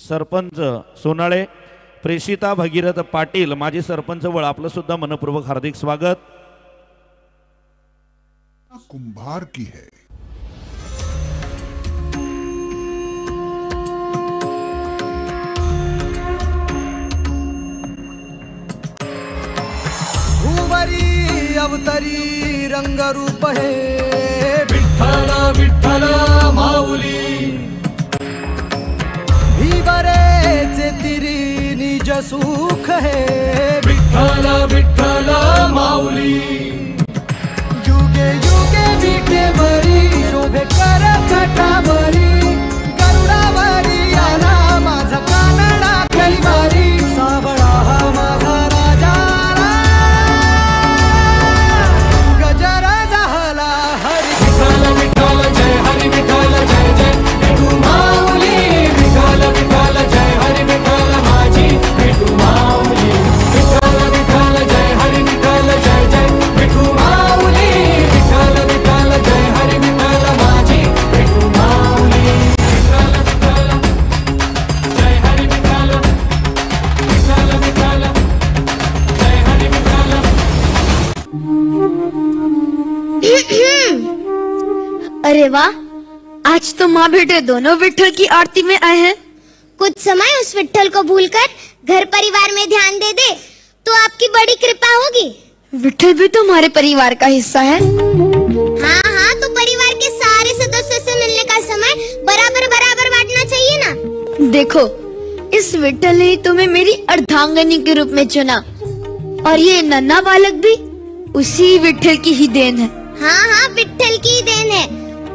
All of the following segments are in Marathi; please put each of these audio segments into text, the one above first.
सरपंच सोनाळे प्रेषिता भगीरथ पाटील माजी सरपंच वळ आपलं सुद्धा मनपूर्वक हार्दिक स्वागत। कुंभार की है भुवरी अवतरी रंगरूप है विठ्ठल विठ्ठल माऊली भीवरेचे तिरी निज सुख है विठ्ठल विठ्ठल माऊली युगे युगे विठे भरी शोभे कर छटावरी गरुडावरी आला माझा कानडा कैवारी सावळा हा माझा राजा गजरा झाला हरी विठ्ठल विठ्ठल जय हरी विठ्ठल जय जय विठू माऊली विठ्ठल विठ्ठल जय हरी विठ्ठल माझी विठू माऊली विठ्ठल विठ्ठल जय हरी विठ्ठल जय जय विठू माऊली विठ्ठल विठ्ठल जय हरी विठ्ठल माझी विठू माऊली विठ्ठल विठ्ठल जय हरी विठ्ठल विठ्ठल विठ्ठल जय हरी विठ्ठल। अरे वाह, आज तो माँ बेटे दोनों विठ्ठल की आरती में आए हैं। कुछ समय उस विठ्ठल को भूलकर घर परिवार में ध्यान दे दे तो आपकी बड़ी कृपा होगी। विठ्ठल भी तो हमारे परिवार का हिस्सा है। हाँ हाँ, तो परिवार के सारे सदस्यों से मिलने का समय बराबर बराबर बांटना चाहिए ना। देखो, इस विठ्ठल ने तुम्हें मेरी अर्धांगिनी के रूप में चुना और ये नन्हा बालक भी उसी विठ्ठल की ही देन है। हाँ हाँ, विठ्ठल की देन है,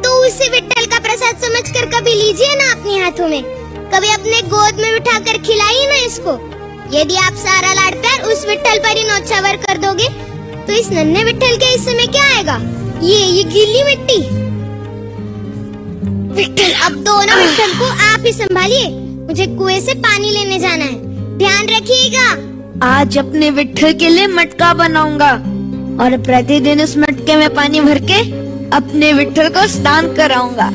तो उसी विठ्ठल का प्रसाद समझकर कभी लीजिए ना अपने हाथों में, कभी अपने गोद में बिठाकर खिलाइए ना इसको। यदि आप सारा लाड प्यार उस विठ्ठल पर ही नौछावर कर दोगे तो इस नन्हे विठ्ठल के हिस्से में क्या आएगा? ये गीली मिट्टी। विठ्ठल, अब दोनों विठ्ठल को आप ही संभालिए, मुझे कुएं से पानी लेने जाना है, ध्यान रखिएगा। आज अपने विठ्ठल के लिए मटका बनाऊंगा और प्रतिदिन उस मटके में पानी भर के अपने विठ्ठल को स्नान कराऊंगा।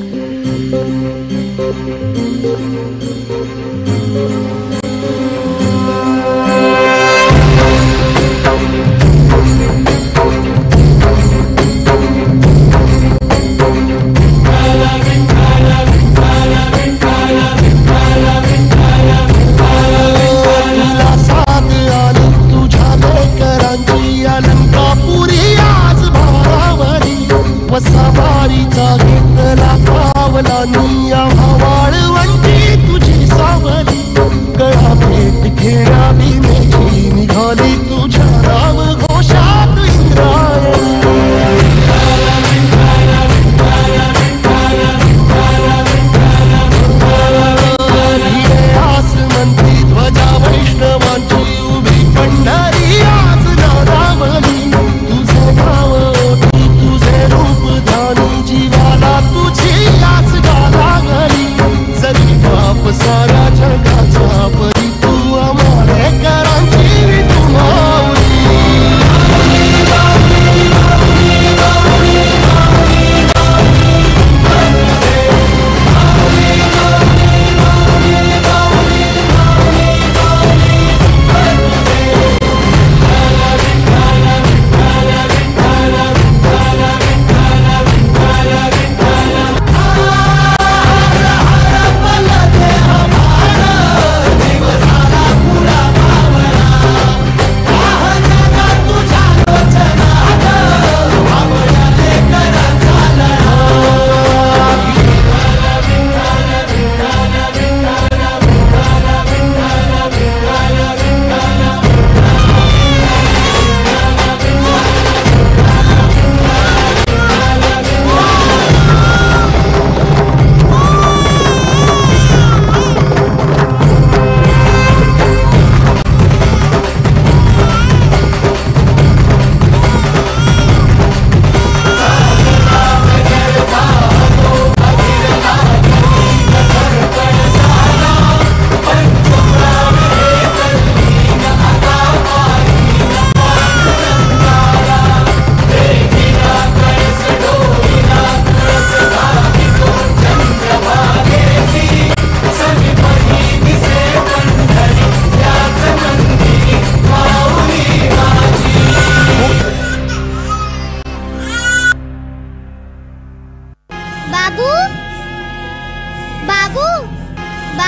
वसावारीचा घेतला पावला निया वाळवंटी तुझी सावली गळा भेट घेण्या बिनेची निघाली तुझ्या राम घोषात इंद्रायणी। आसमंती ध्वजा वैष्णवांची उभी पंढरी आज नारावली तुझे नाव तुझे रूप धानी जीवाला तुझी आस गाला घरी जरी बाप सारा जगाचा परी तू आम्हाले करांची विठू माऊली।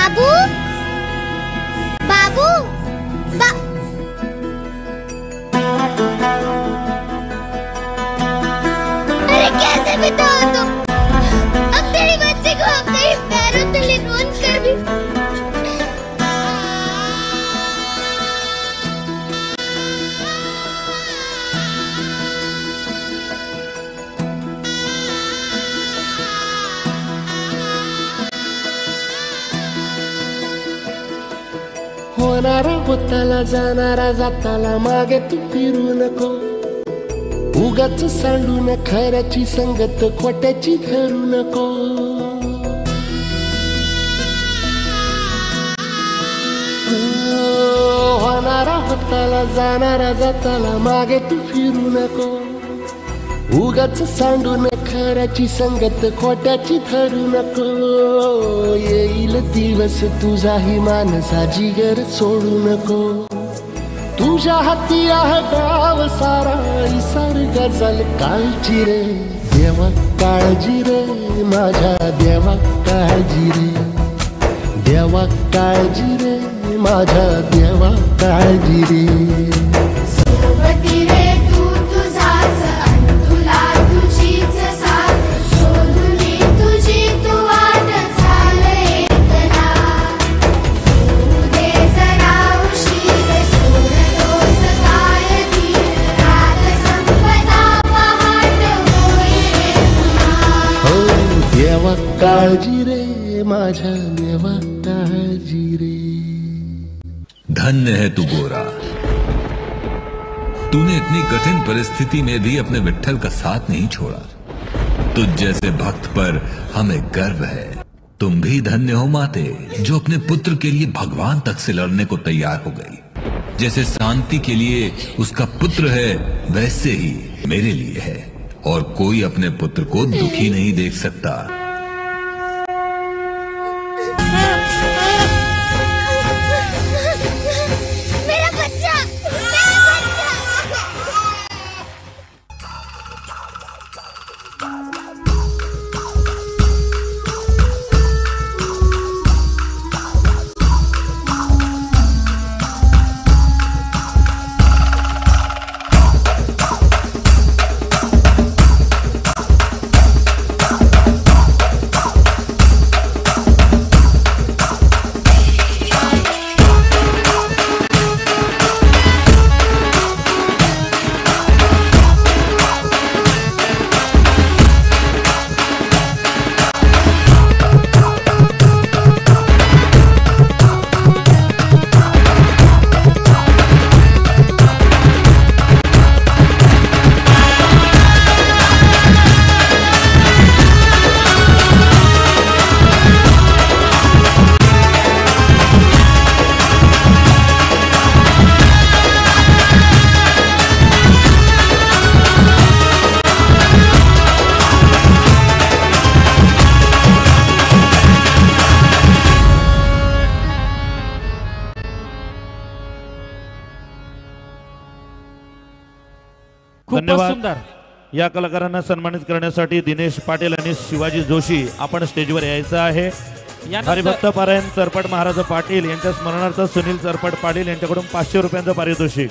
बाबू बाबू बा अरे कैसे बिताओ तुम? अब तेरी बच्ची को अपने पैरों तले रोन कर भी होणारा होताला जाणारा जाताला मागे तू फिरू नको उगाच सांडून खऱ्याची संगत खोट्याची धरू नको होणारा होताला जाणारा जाताला मागे तू फिरू नको उगाच सांडून खऱ्याची संगत खोट्याची धरू नको येईल दिवस तुझाही मानसा जिगर सोडू नको तुझ्या हाती आहे गाव सारा इसार गजल काळजी रे देवा काळजी रे माझ्या देवा काळजी रे देवा काळजी रे माझ्या देवा काळजी रे सोबती रे तू तुझाच आणि तुला तुझीच साथ शोधुनी तुझी तू वाट चाल एकला तू दे जरा उशीर सोडतोस काय धीर रात संपदा पहाट होईल रे पुन्हा हो देवा काळजी रे माझ्या देवा काळजी रे धन्य है तू गोरा, तूने इतनी कठिन परिस्थिति में भी अपने विट्ठल का साथ नहीं छोड़ा। तुझ जैसे भक्त पर हमें गर्व है। तुम भी धन्य हो माते जो अपने पुत्र के लिए भगवान तक से लड़ने को तैयार हो गई। जैसे शांति के लिए उसका पुत्र है वैसे ही मेरे लिए है और कोई अपने पुत्र को दुखी नहीं देख सकता। मेरा बच्चा धन्यवाद। या कलाकारांना सन्मानित करण्यासाठी दिनेश पाटील आणि शिवाजी जोशी आपण स्टेजवर यायचं आहे। हरिभक्त पारायण चरपट महाराज पाटील यांच्या स्मरणार्थ सुनील चरपट पाटील यांच्याकडून 500 रुपयांचं पारितोषिक।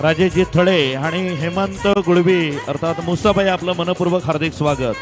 राजेशजी थळे आणि हेमंत गुळवी अर्थात मुसाबाई आपलं मनपूर्वक हार्दिक स्वागत।